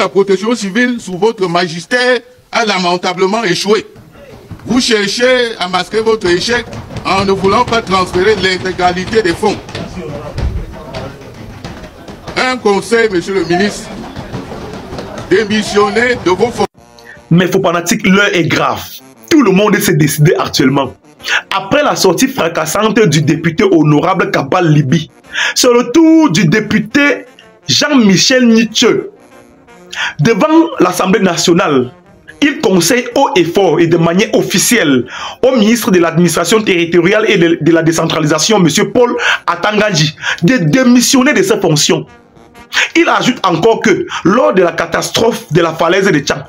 la protection civile, sous votre magistère, a lamentablement échoué. Vous cherchez à masquer votre échec en ne voulant pas transférer l'intégralité des fonds. Un conseil, monsieur le ministre, démissionnez de vos fonds. Mais Fopanatic, l'heure est grave. Tout le monde s'est décidé actuellement. Après la sortie fracassante du député honorable Kabal Libi, c'est le tour du député Jean-Michel Nietzsche. Devant l'Assemblée nationale, il conseille haut et fort et de manière officielle au ministre de l'administration territoriale et de la décentralisation, M. Paul Atangadji, de démissionner de ses fonctions. Il ajoute encore que lors de la catastrophe de la falaise de Tchang,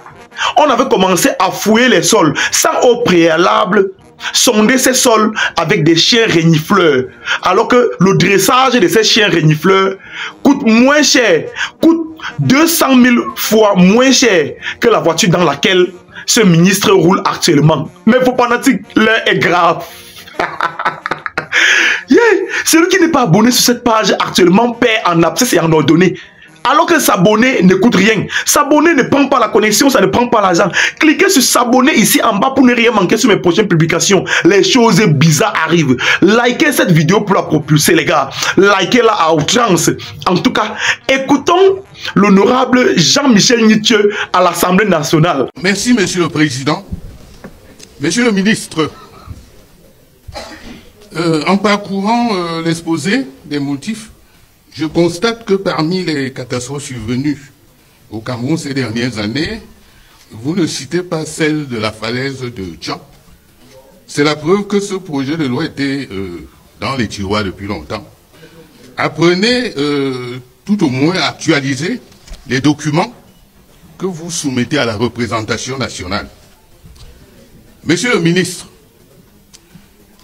on avait commencé à fouiller les sols sans au préalable sonder ces sols avec des chiens renifleurs, alors que le dressage de ces chiens renifleurs coûte moins cher, coûte 200 000 fois moins cher que la voiture dans laquelle ce ministre roule actuellement. Mais Fopanatic, l'heure est grave. Yeah. Celui qui n'est pas abonné sur cette page actuellement perd en abscesse et en ordonnée. Alors que s'abonner ne coûte rien. S'abonner ne prend pas la connexion, ça ne prend pas l'argent. Cliquez sur s'abonner ici en bas pour ne rien manquer sur mes prochaines publications. Les choses bizarres arrivent. Likez cette vidéo pour la propulser, les gars. Likez-la à outrance. En tout cas, écoutons l'honorable Jean-Michel Nietzsche à l'Assemblée nationale. Merci, monsieur le président. Monsieur le ministre, en parcourant l'exposé des motifs, je constate que parmi les catastrophes survenues au Cameroun ces dernières années, vous ne citez pas celle de la falaise de Tchang. C'est la preuve que ce projet de loi était dans les tiroirs depuis longtemps. Apprenez tout au moins à actualiser les documents que vous soumettez à la représentation nationale. Monsieur le ministre,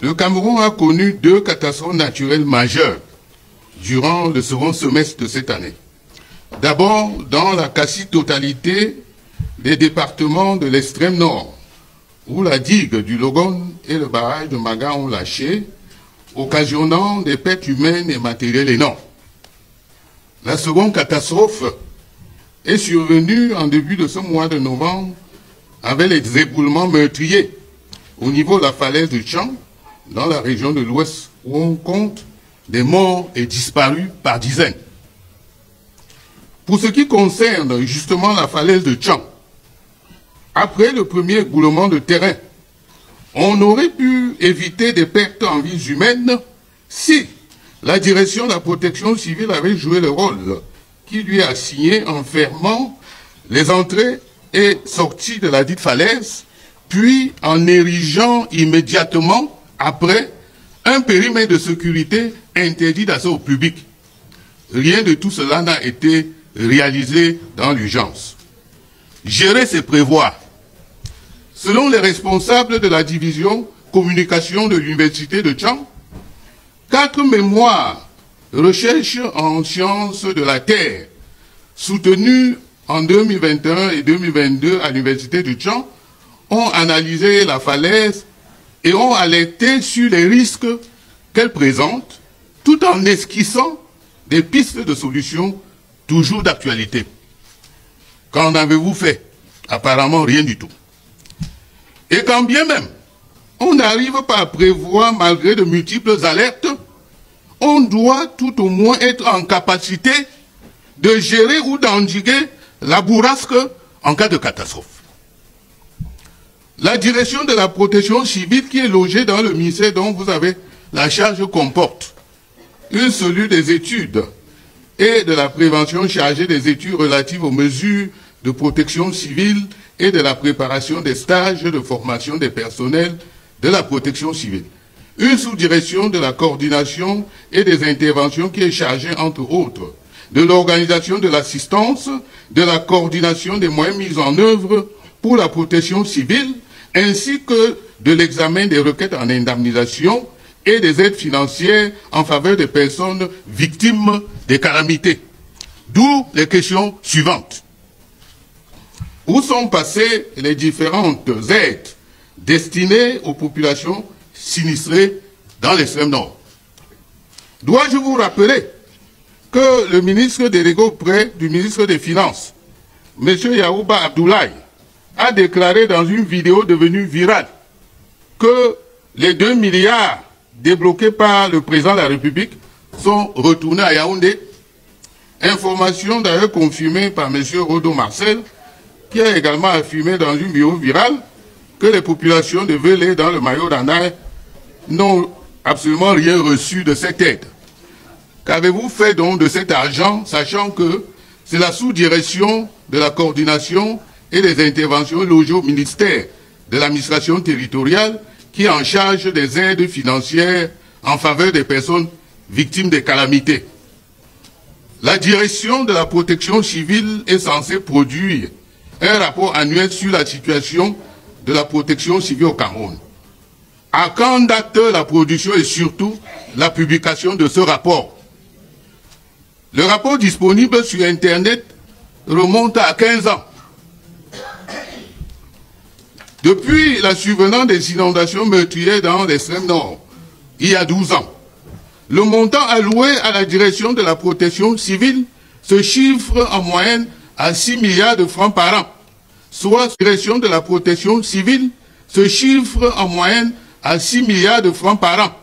le Cameroun a connu 2 catastrophes naturelles majeures durant le second semestre de cette année. D'abord, dans la quasi-totalité des départements de l'extrême nord, où la digue du Logon et le barrage de Maga ont lâché, occasionnant des pertes humaines et matérielles énormes. La seconde catastrophe est survenue en début de ce mois de novembre avec les éboulements meurtriers au niveau de la falaise de Tchang, dans la région de l'Ouest, où on compte des morts et disparus par dizaines. Pour ce qui concerne justement la falaise de Tchang, après le premier éboulement de terrain, on aurait pu éviter des pertes en vies humaines si la direction de la protection civile avait joué le rôle qui lui a assigné en fermant les entrées et sorties de la dite falaise, puis en érigeant immédiatement après un périmètre de sécurité interdit d'accès au public. Rien de tout cela n'a été réalisé dans l'urgence. Gérer, c'est prévoir. Selon les responsables de la division communication de l'université de Tchang, 4 mémoires recherche en sciences de la Terre soutenues en 2021 et 2022 à l'université de Tchang ont analysé la falaise et ont alerté sur les risques qu'elle présente, tout en esquissant des pistes de solutions toujours d'actualité. Qu'en avez-vous fait? Apparemment rien du tout. Et quand bien même, on n'arrive pas à prévoir malgré de multiples alertes, on doit tout au moins être en capacité de gérer ou d'endiguer la bourrasque en cas de catastrophe. La direction de la protection civile qui est logée dans le ministère dont vous avez la charge comporte une cellule des études et de la prévention chargée des études relatives aux mesures de protection civile et de la préparation des stages de formation des personnels de la protection civile. Une sous-direction de la coordination et des interventions qui est chargée, entre autres, de l'organisation de l'assistance, de la coordination des moyens mis en œuvre pour la protection civile, ainsi que de l'examen des requêtes en indemnisation et des aides financières en faveur des personnes victimes des calamités. D'où les questions suivantes. Où sont passées les différentes aides destinées aux populations sinistrées dans l'extrême nord? Dois-je vous rappeler que le ministre délégué auprès du ministre des Finances M. Yarouba Abdoulaye, a déclaré dans une vidéo devenue virale que les 2 milliards débloqués par le président de la République sont retournés à Yaoundé. Information d'ailleurs confirmée par M. Rodo Marcel, qui a également affirmé dans une vidéo virale que les populations de Velay dans le maillot d'Anaï n'ont absolument rien reçu de cette aide. Qu'avez-vous fait donc de cet argent, sachant que c'est la sous-direction de la coordination et des interventions logées au ministère de l'administration territoriale qui est en charge des aides financières en faveur des personnes victimes des calamités? La direction de la protection civile est censée produire un rapport annuel sur la situation de la protection civile au Cameroun. À quand date la production et surtout la publication de ce rapport? Le rapport disponible sur Internet remonte à 15 ans. Depuis la survenance des inondations meurtrières dans l'extrême nord, il y a 12 ans, le montant alloué à la direction de la protection civile se chiffre en moyenne à 6 milliards de francs par an, soit la direction de la protection civile se chiffre en moyenne à 6 milliards de francs par an,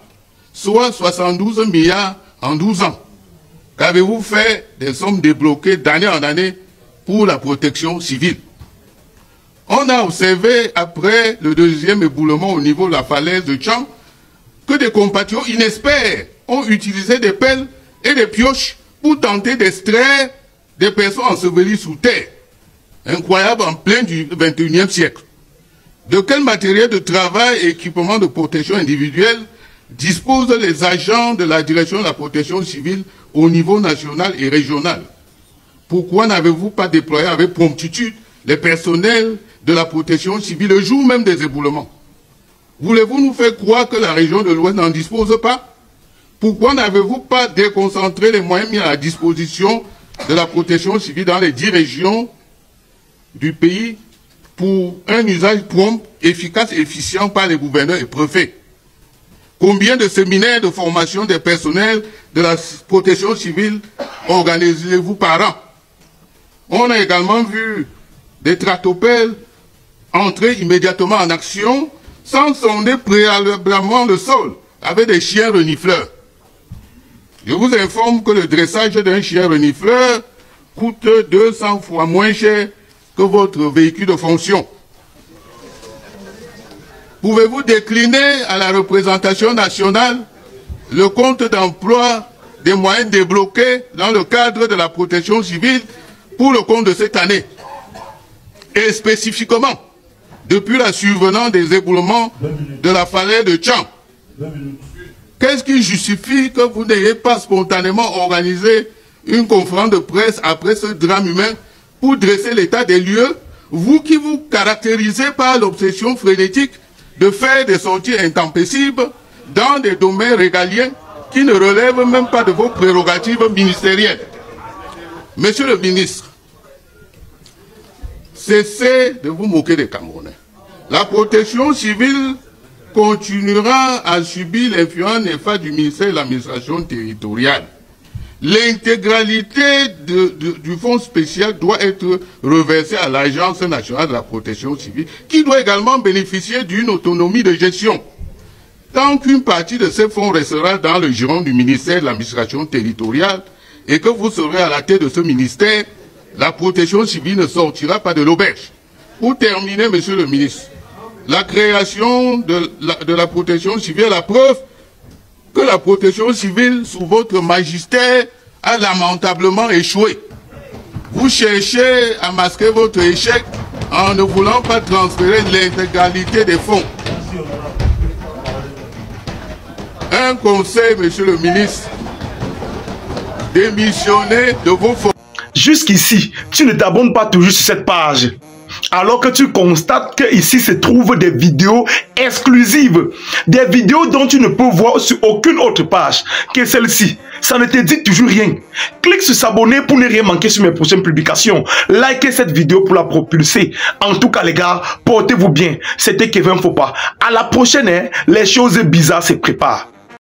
soit 72 milliards en 12 ans. Qu'avez-vous fait des sommes débloquées d'année en année pour la protection civile? On a observé, après le deuxième éboulement au niveau de la falaise de Tchang, que des compatriotes inexperts ont utilisé des pelles et des pioches pour tenter d'extraire des personnes ensevelies sous terre. Incroyable en plein du XXIe siècle. De quel matériel de travail et équipement de protection individuelle disposent les agents de la direction de la protection civile au niveau national et régional? Pourquoi n'avez-vous pas déployé avec promptitude les personnels de la protection civile le jour même des éboulements? Voulez-vous nous faire croire que la région de l'Ouest n'en dispose pas? Pourquoi n'avez-vous pas déconcentré les moyens mis à la disposition de la protection civile dans les 10 régions du pays pour un usage prompt, efficace et efficient par les gouverneurs et préfets? Combien de séminaires de formation des personnels de la protection civile organisez-vous par an? On a également vu des tractopelles entrer immédiatement en action sans sonder préalablement le sol avec des chiens renifleurs. Je vous informe que le dressage d'un chien renifleur coûte 200 fois moins cher que votre véhicule de fonction. Pouvez-vous décliner à la représentation nationale le compte d'emploi des moyens débloqués dans le cadre de la protection civile pour le compte de cette année? Et spécifiquement, depuis la survenance des éboulements de la falaise de Tchang, qu'est-ce qui justifie que vous n'ayez pas spontanément organisé une conférence de presse après ce drame humain pour dresser l'état des lieux, vous qui vous caractérisez par l'obsession frénétique de faire des sorties intempestives dans des domaines régaliens qui ne relèvent même pas de vos prérogatives ministérielles? Monsieur le ministre, cessez de vous moquer des Camerounais. La protection civile continuera à subir l'influence néfaste du ministère de l'administration territoriale. L'intégralité du fonds spécial doit être reversée à l'Agence nationale de la protection civile, qui doit également bénéficier d'une autonomie de gestion. Tant qu'une partie de ces fonds restera dans le giron du ministère de l'administration territoriale et que vous serez à la tête de ce ministère, la protection civile ne sortira pas de l'auberge. Pour terminer, monsieur le ministre, la création de la protection civile est la preuve que la protection civile, sous votre magistère, a lamentablement échoué. Vous cherchez à masquer votre échec en ne voulant pas transférer l'intégralité des fonds. Un conseil, monsieur le ministre, démissionnez de vos fonds. Jusqu'ici, tu ne t'abonnes pas toujours sur cette page. Alors que tu constates qu'ici se trouvent des vidéos exclusives. Des vidéos dont tu ne peux voir sur aucune autre page que celle-ci. Ça ne te dit toujours rien. Clique sur s'abonner pour ne rien manquer sur mes prochaines publications. Likez cette vidéo pour la propulser. En tout cas les gars, portez-vous bien. C'était Kevin Fopa. À la prochaine, les choses bizarres se préparent.